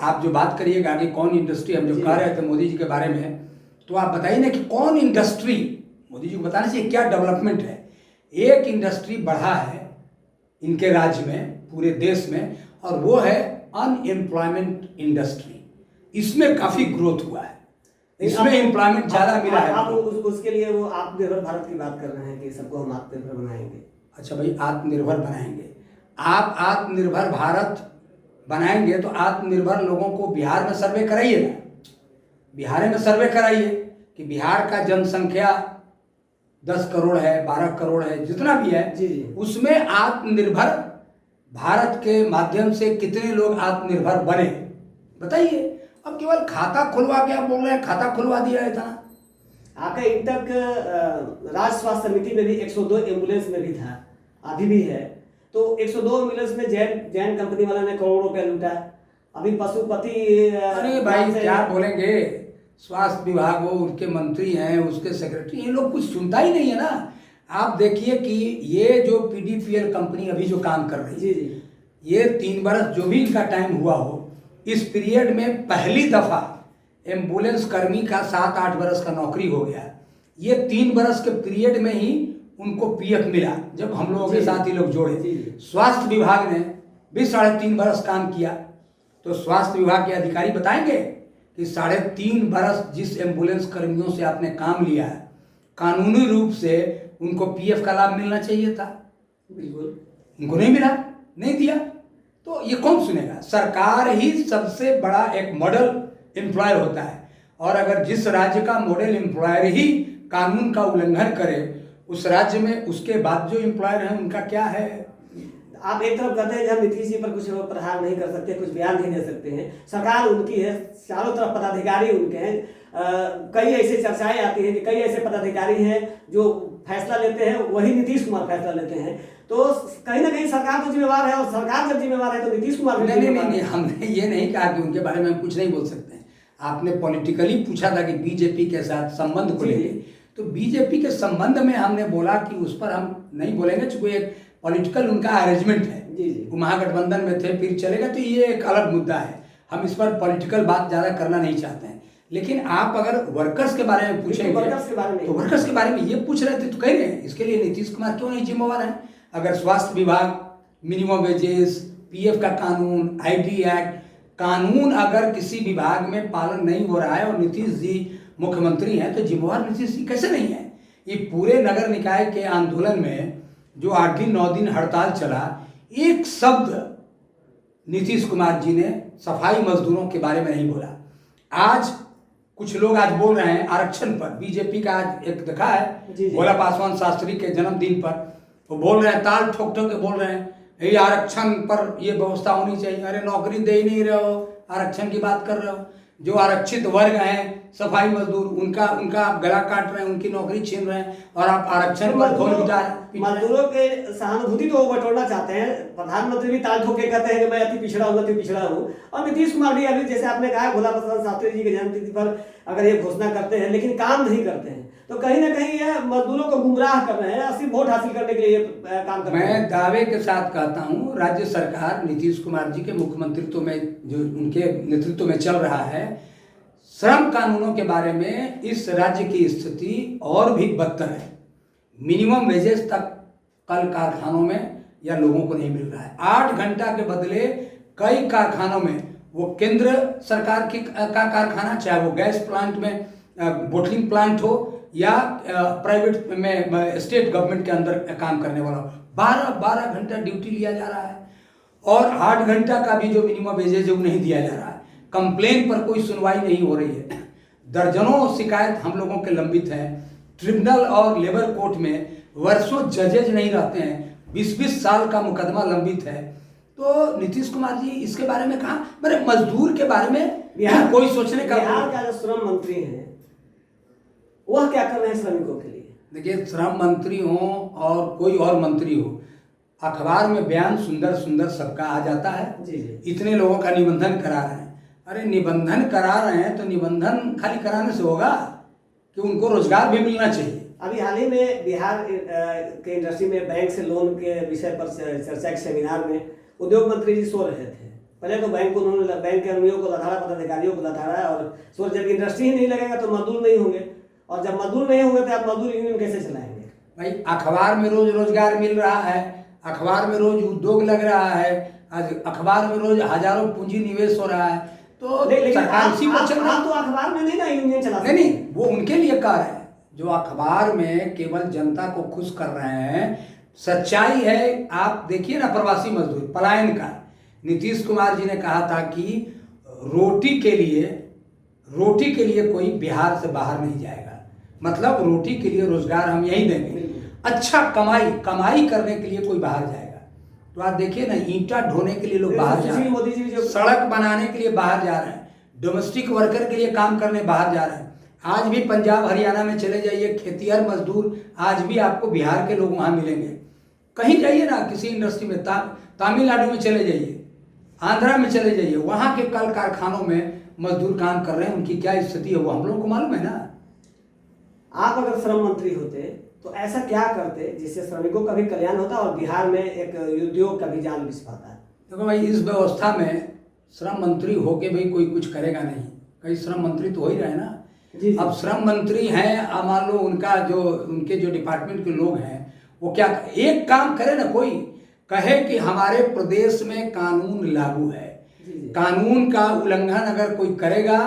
आप जो बात करिएगा कि कौन इंडस्ट्री, हम जो कह रहे थे मोदी जी के बारे में, तो आप बताइए ना कि कौन इंडस्ट्री, मोदी जी को बताना चाहिए क्या डेवलपमेंट है। एक इंडस्ट्री बढ़ा है इनके राज्य में, पूरे देश में, और वो है अनएम्प्लॉयमेंट इंडस्ट्री। इसमें काफी ग्रोथ हुआ है, इसमें एम्प्लॉयमेंट ज्यादा मिला है। आप उसके लिए वो आत्मनिर्भर भारत की बात कर रहे हैं कि सबको हम आत्मनिर्भर बनाएंगे। अच्छा भाई, आत्मनिर्भर बनाएंगे, आप आत्मनिर्भर भारत बनाएंगे तो आत्मनिर्भर लोगों को बिहार में सर्वे कराइए ना, बिहार में सर्वे कराइए कि बिहार का जनसंख्या 10 करोड़ है, 12 करोड़ है, जितना भी है, जी। उसमें आत्मनिर्भर भारत के माध्यम से कितने लोग आत्मनिर्भर बने, बताइए। अब केवल खाता खुलवा के आप बोल रहे हैं खाता खुलवा दिया है इतना। आपका इंटक राज्य स्वास्थ्य समिति में भी 102 एम्बुलेंस में भी था, अभी भी है। तो 102 एम्बुलेंस में जैन कंपनी वाला ने करोड़ों रुपया लूटा। अभी पशुपति, अरे भाई क्या बोलेंगे, स्वास्थ्य विभाग हो, उनके मंत्री हैं, उसके सेक्रेटरी, ये लोग कुछ सुनता ही नहीं है ना। आप देखिए कि ये जो PDPL कंपनी अभी जो काम कर रही है, जी, ये 3 बरस जो भी इनका टाइम हुआ हो, इस पीरियड में पहली दफा एम्बुलेंस कर्मी का 7-8 बरस का नौकरी हो गया। ये 3 बरस के पीरियड में ही उनको PF मिला, जब हम लोगों के साथ ही लोग जोड़े। स्वास्थ्य विभाग ने भी 3.5 बरस काम किया, तो स्वास्थ्य विभाग के अधिकारी बताएंगे कि 3.5 बरस जिस एम्बुलेंस कर्मियों से आपने काम लिया है, कानूनी रूप से उनको PF का लाभ मिलना चाहिए था, बिल्कुल उनको नहीं मिला, नहीं दिया। तो ये कौन सुनेगा? सरकार ही सबसे बड़ा एक मॉडल एम्प्लॉयर होता है, और अगर जिस राज्य का मॉडल एम्प्लॉयर ही कानून का उल्लंघन करे उस राज्य में, उसके बाद जो एम्प्लॉयर हैं उनका क्या है? आप एक तरफ कहते हैं कि हम नीतीश जी पर कुछ प्रहार नहीं कर सकते, कुछ बयान नहीं दे सकते हैं, सरकार उनकी है, चारों तरफ पदाधिकारी उनके हैं, कई ऐसे चर्चाएं आती हैं कि कई ऐसे पदाधिकारी हैं जो फैसला लेते हैं, वही नीतीश कुमार फैसला लेते हैं, तो कहीं ना कहीं सरकार तो जिम्मेवार है, और सरकार जब जिम्मेवार है तो नीतीश कुमार भी जिम्मेवार है। नहीं, हमने ये नहीं कहा कि उनके बारे में हम कुछ नहीं बोल सकते हैं। आपने पॉलिटिकली पूछा था कि बीजेपी के साथ संबंध को लेकर, तो बीजेपी के संबंध में हमने बोला कि उस पर हम नहीं बोलेंगे, चूंकि एक पॉलिटिकल उनका अरेंजमेंट है, वो महागठबंधन में थे, फिर चलेगा, तो ये एक अलग मुद्दा है, हम इस पर पॉलिटिकल बात ज़्यादा करना नहीं चाहते हैं। लेकिन आप अगर वर्कर्स के बारे में पूछेंगे, तो वर्कर्स के बारे में ये पूछ रहे थे तो कह रहे हैं इसके लिए नीतीश कुमार क्यों नहीं जिम्मेवार है? अगर स्वास्थ्य विभाग, मिनिमम वेजेस, पीएफ का कानून, आईटी एक्ट, कानून अगर किसी विभाग में पालन नहीं हो रहा है और नीतीश जी मुख्यमंत्री हैं, तो जिम्मेवार नीतीश जी कैसे नहीं है? ये पूरे नगर निकाय के आंदोलन में जो 8 दिन 9 दिन हड़ताल चला, एक शब्द नीतीश कुमार जी ने सफाई मजदूरों के बारे में नहीं बोला। आज कुछ लोग आज बोल रहे हैं आरक्षण पर, बीजेपी का आज एक देखा है भोला पासवान शास्त्री के जन्मदिन पर, वो बोल रहे हैं, ताल ठोक ठोक के बोल रहे हैं ये आरक्षण पर ये व्यवस्था होनी चाहिए। अरे नौकरी दे ही नहीं रहे हो, आरक्षण की बात कर रहे हो। जो आरक्षित वर्ग हैं, सफाई मजदूर, उनका आप गला काट रहे हैं, उनकी नौकरी छीन रहे हैं, और आप आरक्षण पर ढोल बजा रहे हैं। मजदूरों के सहानुभूति तो वो बटोरना चाहते हैं, प्रधानमंत्री भी ताल ठोक के कहते हैं कि मैं अति पिछड़ा हूँ, और नीतीश कुमार भी अभी जैसे आपने कहा भोला प्रसाद शास्त्री जी के जन्मतिथि पर अगर ये घोषणा करते हैं लेकिन काम नहीं करते हैं, तो कहीं ना कहीं ये मजदूरों को गुमराह कर रहे हैं, सिर्फ वोट हासिल करने के लिए काम कर रहे हैं। मैं दावे के साथ कहता हूँ, राज्य सरकार नीतीश कुमार जी के मुख्यमंत्रित्व में, जो उनके नेतृत्व में चल रहा है, श्रम कानूनों के बारे में इस राज्य की स्थिति और भी बदतर है। मिनिमम वेजेस तक कल कारखानों में या लोगों को नहीं मिल रहा है। 8 घंटा के बदले कई कारखानों में, वो केंद्र सरकार का कारखाना, चाहे वो गैस प्लांट में बोटलिंग प्लांट हो या प्राइवेट में स्टेट गवर्नमेंट के अंदर काम करने वाला, 12 घंटा ड्यूटी लिया जा रहा है, और 8 घंटा का भी जो मिनिमम वेजेज है वो नहीं दिया जा रहा है। कंप्लेन पर कोई सुनवाई नहीं हो रही है। दर्जनों शिकायत हम लोगों के लंबित हैं, ट्रिब्यूनल और लेबर कोर्ट में वर्षों जजेज नहीं रहते हैं, 20-20 साल का मुकदमा लंबित है। तो नीतीश कुमार जी इसके बारे में कहा, मेरे मजदूर के बारे में कोई सोचने का। बिहार का जो श्रम मंत्री है वह क्या कर रहे हैं श्रमिकों के लिए? देखिए, श्रम मंत्री हो और कोई और मंत्री हो, अखबार में बयान सुंदर सुंदर सबका आ जाता है। इतने लोगों का निबंधन करा रहे हैं। अरे निबंधन करा रहे हैं तो निबंधन खाली कराने से होगा कि उनको रोजगार भी मिलना चाहिए। अभी हाल ही में बिहार के इंडस्ट्री में बैंक से लोन के विषय पर चर्चा के सेमिनार में उद्योग मंत्री जी सो रहे थे। पहले तो बैंक के कर्मियों को लधाड़ा, पदाधिकारियों को लधाड़ा, और सो जब इंडस्ट्री ही नहीं लगेगा तो मजदूर नहीं होंगे, और जब मजदूर नहीं होंगे तो आप मजदूर यूनियन कैसे चलाएंगे? भाई अखबार में रोज रोजगार मिल रहा है, अखबार में रोज उद्योग लग रहा है, आज अखबार में रोज हजारों पूंजी निवेश हो रहा है, तो सरकार इसी पर चल रहा है। तो अखबार में नहीं ना यूनियन चला, नहीं, वो उनके लिए कार्य है जो अखबार में केवल जनता को खुश कर रहे हैं। सच्चाई है, आप देखिए ना, प्रवासी मजदूर पलायन का, नीतीश कुमार जी ने कहा था कि रोटी के लिए कोई बिहार से बाहर नहीं जाएगा, मतलब रोटी के लिए रोजगार हम यहीं देंगे, अच्छा कमाई करने के लिए कोई बाहर जाएगा। तो आप देखिए ना, ईंटा ढोने के लिए लोग बाहर जा रहे हैं, सड़क बनाने के लिए बाहर जा रहे हैं, डोमेस्टिक वर्कर के लिए काम करने बाहर जा रहे हैं। आज भी पंजाब हरियाणा में चले जाइए, खेतिहर मजदूर आज भी आपको बिहार के लोग वहाँ मिलेंगे। कहीं जाइए ना, किसी इंडस्ट्री में, तमिलनाडु में चले जाइए, आंध्रा में चले जाइए, वहाँ के कल कारखानों में मजदूर काम कर रहे हैं, उनकी क्या स्थिति है वो हम लोगों को मालूम है ना। आप अगर श्रम मंत्री होते तो ऐसा क्या करते जिससे श्रमिकों का भी कल्याण होता और बिहार में एक उद्योग का भी जान बिछ पाता? देखो भाई, इस व्यवस्था में श्रम मंत्री होके भी कोई कुछ करेगा नहीं, कई श्रम मंत्री तो हो ही रहे ना। अब श्रम मंत्री हैं, अब मान लो उनके जो डिपार्टमेंट के लोग हैं वो क्या एक काम करे ना, कोई कहे कि हमारे प्रदेश में कानून लागू है, कानून का उल्लंघन अगर कोई करेगा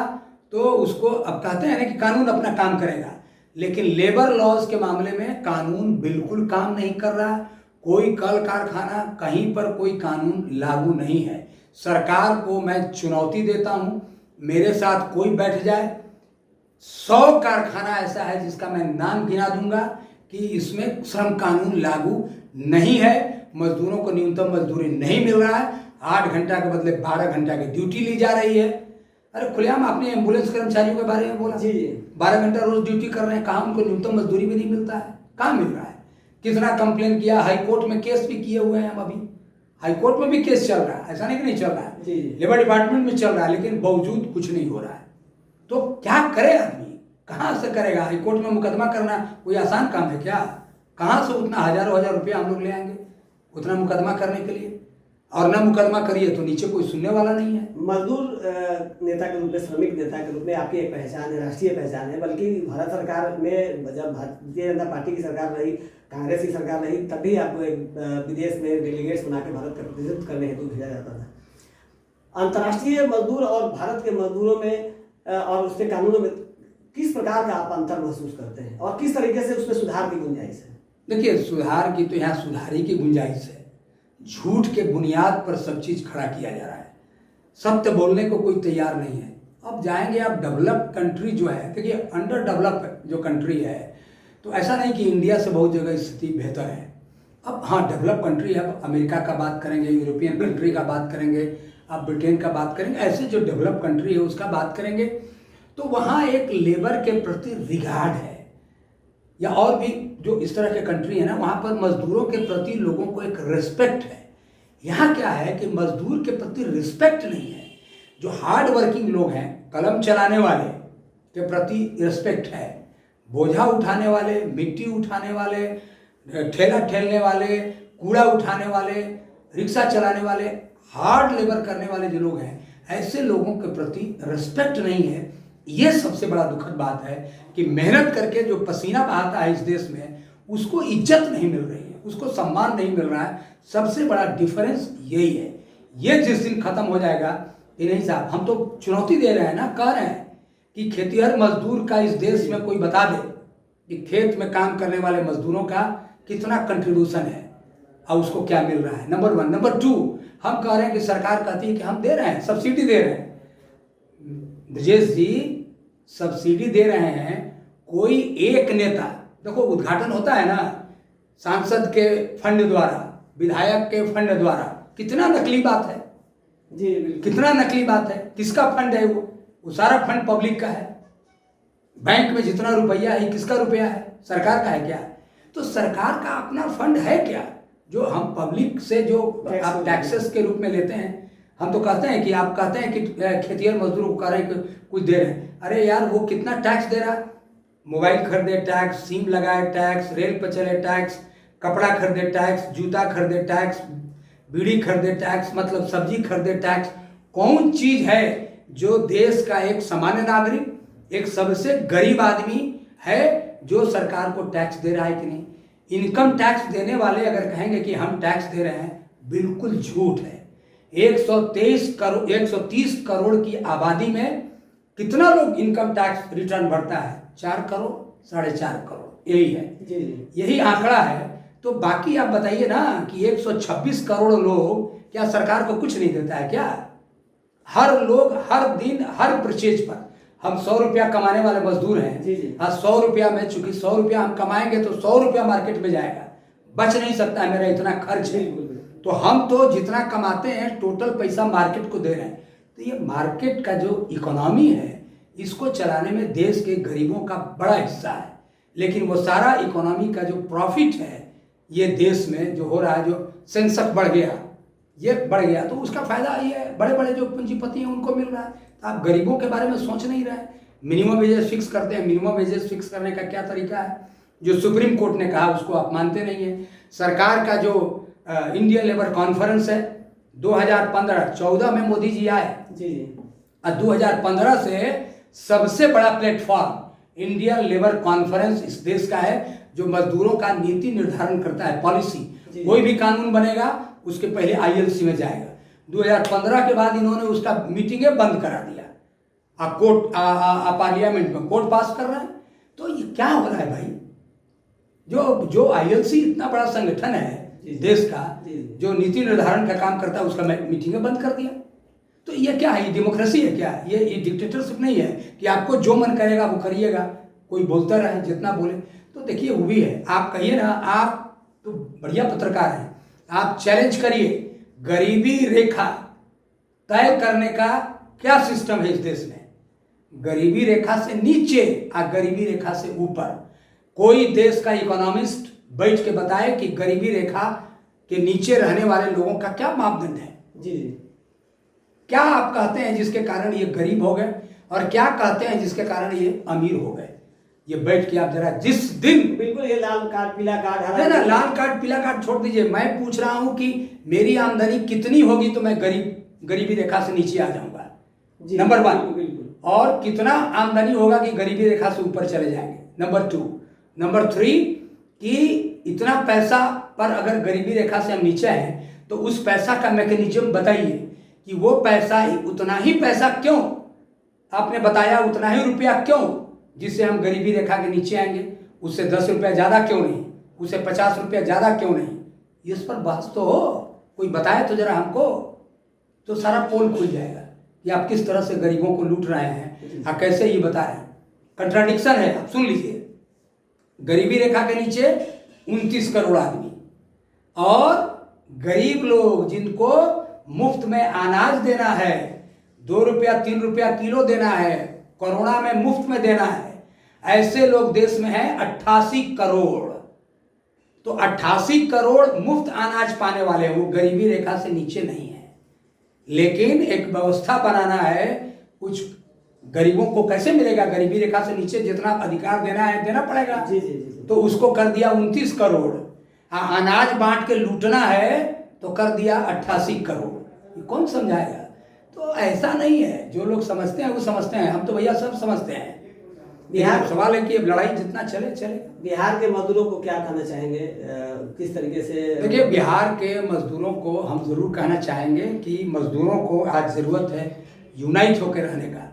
तो उसको, अब कहते हैं ना कि कानून अपना काम करेगा, लेकिन लेबर लॉज के मामले में कानून बिल्कुल काम नहीं कर रहा। कोई कल कारखाना, कहीं पर कोई कानून लागू नहीं है। सरकार को मैं चुनौती देता हूं, मेरे साथ कोई बैठ जाए, 100 कारखाना ऐसा है जिसका मैं नाम गिना दूंगा कि इसमें श्रम कानून लागू नहीं है, मजदूरों को न्यूनतम मजदूरी नहीं मिल रहा है, 8 घंटा के बदले 12 घंटा की ड्यूटी ली जा रही है। अरे खुलेआम आपने एम्बुलेंस कर्मचारियों के बारे में बोला, जी 12 घंटा रोज ड्यूटी कर रहे हैं, कहाँ उनको न्यूनतम मजदूरी भी नहीं मिलता है, कहाँ मिल रहा है? कितना कंप्लेन किया, हाईकोर्ट में केस भी किए हुए हैं हम अभी, हाईकोर्ट में भी केस चल रहा है, ऐसा नहीं कि नहीं चल रहा है, जी लेबर डिपार्टमेंट में चल रहा है, लेकिन बावजूद कुछ नहीं हो रहा है। तो क्या करे आदमी, कहाँ से करेगा? हाईकोर्ट में मुकदमा करना कोई आसान काम है क्या? कहाँ से उतना हजारों हजार रुपया हम लोग ले आएंगे उतना मुकदमा करने के लिए? और ना मुकदमा करिए तो नीचे कोई सुनने वाला नहीं है। मजदूर नेता के रूप में, श्रमिक नेता के रूप में आपकी एक पहचान है, राष्ट्रीय पहचान है, बल्कि भारत सरकार में जब भारतीय जनता पार्टी की सरकार रही, कांग्रेस की सरकार रही, तभी आपको एक विदेश में डेलीगेट्स बना के भारत का प्रतिनिधित्व करने हेतु भेजा जाता था। अंतर्राष्ट्रीय मजदूर और भारत के मजदूरों में और उसके कानूनों में किस प्रकार का आप अंतर महसूस करते हैं और किस तरीके से उसमें सुधार की गुंजाइश है? देखिए, सुधार की तो यहाँ सुधार ही की गुंजाइश है। झूठ के बुनियाद पर सब चीज खड़ा किया जा रहा है, सत्य बोलने को कोई तैयार नहीं है। अब जाएंगे आप डेवलप कंट्री जो है, देखिए अंडर डेवलप जो कंट्री है, तो ऐसा नहीं कि इंडिया से बहुत जगह स्थिति बेहतर है। अब हाँ, डेवलप कंट्री है, अब अमेरिका का बात करेंगे, यूरोपियन कंट्री का बात करेंगे, आप ब्रिटेन का बात करेंगे, ऐसे जो डेवलप कंट्री है उसका बात करेंगे, तो वहाँ एक लेबर के प्रति रिगार्ड है। या और भी जो इस तरह के कंट्री है ना, वहाँ पर मजदूरों के प्रति लोगों को एक रिस्पेक्ट है। यहाँ क्या है कि मजदूर के प्रति रिस्पेक्ट नहीं है। जो हार्ड वर्किंग लोग हैं, कलम चलाने वाले के प्रति रिस्पेक्ट है, बोझा उठाने वाले, मिट्टी उठाने वाले, ठेला ठेलने वाले, कूड़ा उठाने वाले, रिक्शा चलाने वाले, हार्ड लेबर करने वाले जो लोग हैं, ऐसे लोगों के प्रति रिस्पेक्ट नहीं है। ये सबसे बड़ा दुखद बात है कि मेहनत करके जो पसीना बहाता है इस देश में, उसको इज्जत नहीं मिल रही है, उसको सम्मान नहीं मिल रहा है। सबसे बड़ा डिफरेंस यही है। ये जिस दिन खत्म हो जाएगा कि नहीं साहब, हम तो चुनौती दे रहे हैं ना, कह रहे हैं कि खेतीहर मजदूर का इस देश में कोई बता दे कि खेत में काम करने वाले मजदूरों का कितना कंट्रीब्यूशन है और उसको क्या मिल रहा है, नंबर 1। नंबर 2, हम कह रहे हैं कि सरकार कहती है कि हम दे रहे हैं, सब्सिडी दे रहे हैं। ब्रजेश जी, सब्सिडी दे रहे हैं, कोई एक नेता, देखो उद्घाटन होता है ना सांसद के फंड द्वारा, विधायक के फंड द्वारा, कितना नकली बात है जी, कितना नकली बात है। किसका फंड है वो सारा फंड पब्लिक का है। बैंक में जितना रुपया है, किसका रुपया है? सरकार का है क्या? तो सरकार का अपना फंड है क्या जो हम पब्लिक से जो आप टैक्सेस के रूप में लेते हैं? हम तो कहते हैं कि आप कहते हैं कि खेतिहर मजदूरों को कह रहे हैं कि कुछ दे रहे हैं। अरे यार, वो कितना टैक्स दे रहा है? मोबाइल खरीदे टैक्स, सिम लगाए टैक्स, रेल पर चले टैक्स, कपड़ा खरीदे टैक्स, जूता खरीदे टैक्स, बीड़ी खरीदे टैक्स, मतलब सब्जी खरीदे टैक्स। कौन चीज है जो देश का एक सामान्य नागरिक, एक सबसे गरीब आदमी है जो सरकार को टैक्स दे रहा है कि नहीं? इनकम टैक्स देने वाले अगर कहेंगे कि हम टैक्स दे रहे हैं, बिल्कुल झूठ है। 130 करोड़ की आबादी में कितना लोग इनकम टैक्स रिटर्न भरता है? 4 करोड़, 4.5 करोड़, यही है, यही आंकड़ा है। तो बाकी आप बताइए ना कि 126 करोड़ लोग क्या सरकार को कुछ नहीं देता है क्या? हर लोग हर दिन हर परचेज पर, हम 100 रुपया कमाने वाले मजदूर हैं, हाँ 100 रुपया में, चूंकि 100 रुपया हम कमाएंगे तो 100 रुपया मार्केट में जाएगा, बच नहीं सकता है, मेरा इतना खर्च है। तो हम तो जितना कमाते हैं टोटल पैसा मार्केट को दे रहे हैं। तो ये मार्केट का जो इकोनॉमी है, इसको चलाने में देश के गरीबों का बड़ा हिस्सा है। लेकिन वो सारा इकोनॉमी का जो प्रॉफिट है ये देश में जो हो रहा है, जो सेंसेक्स बढ़ गया, ये बढ़ गया, तो उसका फायदा ये बड़े बड़े जो पूंजीपति हैं उनको मिल रहा है। तो आप गरीबों के बारे में सोच नहीं रहे। मिनिमम वेजेस फिक्स करते हैं, मिनिमम वेजेस फिक्स करने का क्या तरीका है? जो सुप्रीम कोर्ट ने कहा उसको आप मानते नहीं है। सरकार का जो इंडियन लेबर कॉन्फ्रेंस है, 2014 में मोदी जी आए और 2015 से सबसे बड़ा प्लेटफॉर्म इंडियन लेबर कॉन्फ्रेंस इस देश का है, जो मजदूरों का नीति निर्धारण करता है, पॉलिसी। कोई भी कानून बनेगा उसके पहले ILC में जाएगा। 2015 के बाद इन्होंने उसका मीटिंगें बंद करा दिया। आप कोर्ट पार्लियामेंट में कोर्ट पास कर रहे हैं। तो ये क्या हो रहा है भाई? जो ILC इतना बड़ा संगठन है देश का, जो नीति निर्धारण का काम करता है, उसका मीटिंगें बंद कर दिया। तो ये क्या है, ये डेमोक्रेसी है क्या? ये डिक्टेटरशिप नहीं है कि आपको जो मन करेगा वो करिएगा, कोई बोलता रहे जितना बोले। तो देखिए वो भी है, आप कहिए ना, आप तो बढ़िया पत्रकार हैं, आप चैलेंज करिए, गरीबी रेखा तय करने का क्या सिस्टम है इस देश में? गरीबी रेखा से नीचे और गरीबी रेखा से ऊपर कोई देश का इकोनॉमिस्ट बैठ के बताए कि गरीबी रेखा के नीचे रहने वाले लोगों का क्या मापदंड है। जी जी, क्या आप कहते हैं जिसके कारण ये गरीब हो गए, और क्या कहते हैं जिसके कारण ये अमीर हो गए? ये बैठ के आप जरा जिस दिन, बिल्कुल, ये लाल कार्ड पीला कार्ड है ना, लाल कार्ड पीला कार्ड छोड़ दीजिए, मैं पूछ रहा हूं कि मेरी आमदनी कितनी होगी तो मैं गरीबी रेखा से नीचे आ जाऊंगा, नंबर 1। बिल्कुल, और कितना आमदनी होगा कि गरीबी रेखा से ऊपर चले जाएंगे, नंबर 2। नंबर 3 कि इतना पैसा पर अगर गरीबी रेखा से हम नीचे हैं तो उस पैसा का मैकेनिज्म बताइए कि वो पैसा ही, उतना ही पैसा क्यों आपने बताया, उतना ही रुपया क्यों जिससे हम गरीबी रेखा के नीचे आएंगे? उससे 10 रुपया ज़्यादा क्यों नहीं, उससे 50 रुपया ज़्यादा क्यों नहीं? इस पर बहस तो हो, कोई बताए तो जरा हमको, तो सारा पोल खुल जाएगा कि आप किस तरह से गरीबों को लूट रहे हैं और कैसे ये बता रहे हैं। कंट्राडिक्शन है, आप सुन लीजिए। गरीबी रेखा के नीचे 29 करोड़ आदमी, और गरीब लोग जिनको मुफ्त में अनाज देना है, 2 रुपया 3 रुपया किलो देना है, कोरोना में मुफ्त में देना है, ऐसे लोग देश में हैं 88 करोड़। तो 88 करोड़ मुफ्त अनाज पाने वाले, वो गरीबी रेखा से नीचे नहीं है। लेकिन एक व्यवस्था बनाना है, कुछ गरीबों को कैसे मिलेगा गरीबी रेखा से नीचे, जितना अधिकार देना है देना पड़ेगा। जी जी जी, तो उसको कर दिया 29 करोड़। अनाज बांट के लूटना है तो कर दिया 88 करोड़। ये कौन समझाएगा? तो ऐसा नहीं है, जो लोग समझते हैं वो समझते हैं, हम तो भैया सब समझते हैं। बिहार सवाल है कि अब लड़ाई जितना चले चले। बिहार के मजदूरों को क्या कहना चाहेंगे, किस तरीके से? देखिए, बिहार के मजदूरों को हम जरूर कहना चाहेंगे कि मजदूरों को आज जरूरत है यूनाइट होकर रहने का।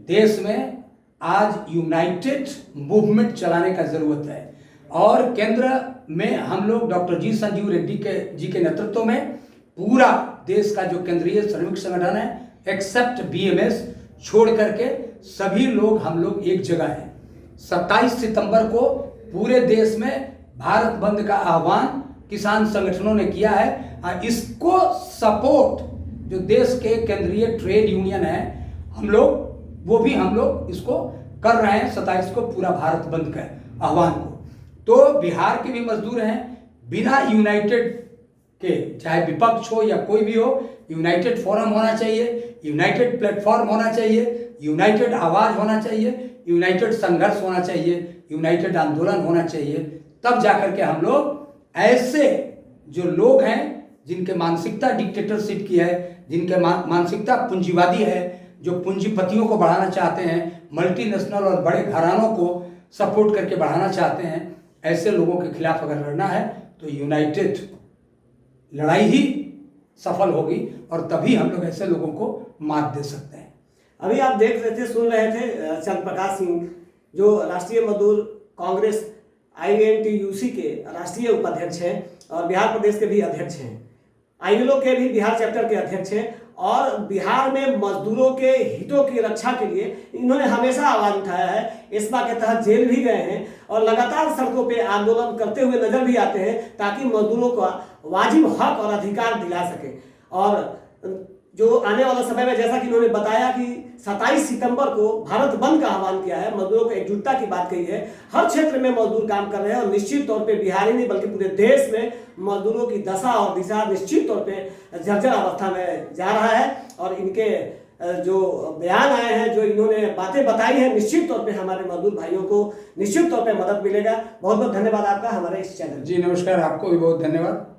देश में आज यूनाइटेड मूवमेंट चलाने का जरूरत है, और केंद्र में हम लोग डॉक्टर जी संजीव रेड्डी जी के नेतृत्व में पूरा देश का जो केंद्रीय श्रमिक संगठन है, एक्सेप्ट बीएमएस छोड़ करके सभी लोग हम लोग एक जगह हैं। 27 सितंबर को पूरे देश में भारत बंद का आह्वान किसान संगठनों ने किया है, और इसको सपोर्ट जो देश के केंद्रीय ट्रेड यूनियन है, हम लोग इसको कर रहे हैं 27 को पूरा भारत बंद का आह्वान को। तो बिहार के भी मजदूर हैं, बिना यूनाइटेड के, चाहे विपक्ष हो या कोई भी हो, यूनाइटेड फोरम होना चाहिए, यूनाइटेड प्लेटफॉर्म होना चाहिए, यूनाइटेड आवाज होना चाहिए, यूनाइटेड संघर्ष होना चाहिए, यूनाइटेड आंदोलन होना चाहिए। तब जाकर के हम लोग ऐसे जो लोग हैं जिनके मानसिकता डिक्टेटरशिप की है, जिनके मानसिकता पूंजीवादी है, जो पूंजीपतियों को बढ़ाना चाहते हैं, मल्टीनेशनल और बड़े घरानों को सपोर्ट करके बढ़ाना चाहते हैं, ऐसे लोगों के खिलाफ अगर लड़ना है तो यूनाइटेड लड़ाई ही सफल होगी, और तभी हम लोग ऐसे लोगों को मात दे सकते हैं। अभी आप देख रहे थे, सुन रहे थे चंद्र प्रकाश सिंह, जो राष्ट्रीय मजदूर कांग्रेस INTUC के राष्ट्रीय उपाध्यक्ष हैं और बिहार प्रदेश के भी अध्यक्ष हैं, ILO के भी बिहार चैप्टर के अध्यक्ष हैं, और बिहार में मजदूरों के हितों की रक्षा के लिए इन्होंने हमेशा आवाज उठाया है। इस्मा के तहत जेल भी गए हैं और लगातार सड़कों पे आंदोलन करते हुए नजर भी आते हैं, ताकि मजदूरों का वाजिब हक और अधिकार दिला सके। और जो आने वाला समय में, जैसा कि उन्होंने बताया कि 27 सितंबर को भारत बंद का आह्वान किया है, मजदूरों को एकजुटता की बात कही है। हर क्षेत्र में मजदूर काम कर रहे हैं, और निश्चित तौर पे बिहार ही नहीं बल्कि पूरे देश में मजदूरों की दशा और दिशा निश्चित तौर पे जर्जर अवस्था में जा रहा है। और इनके जो बयान आए हैं, जो इन्होंने बातें बताई हैं, निश्चित तौर पे हमारे मजदूर भाइयों को निश्चित तौर पे मदद मिलेगा। बहुत बहुत धन्यवाद आपका हमारे इस चैनल। जी नमस्कार, आपको भी बहुत धन्यवाद।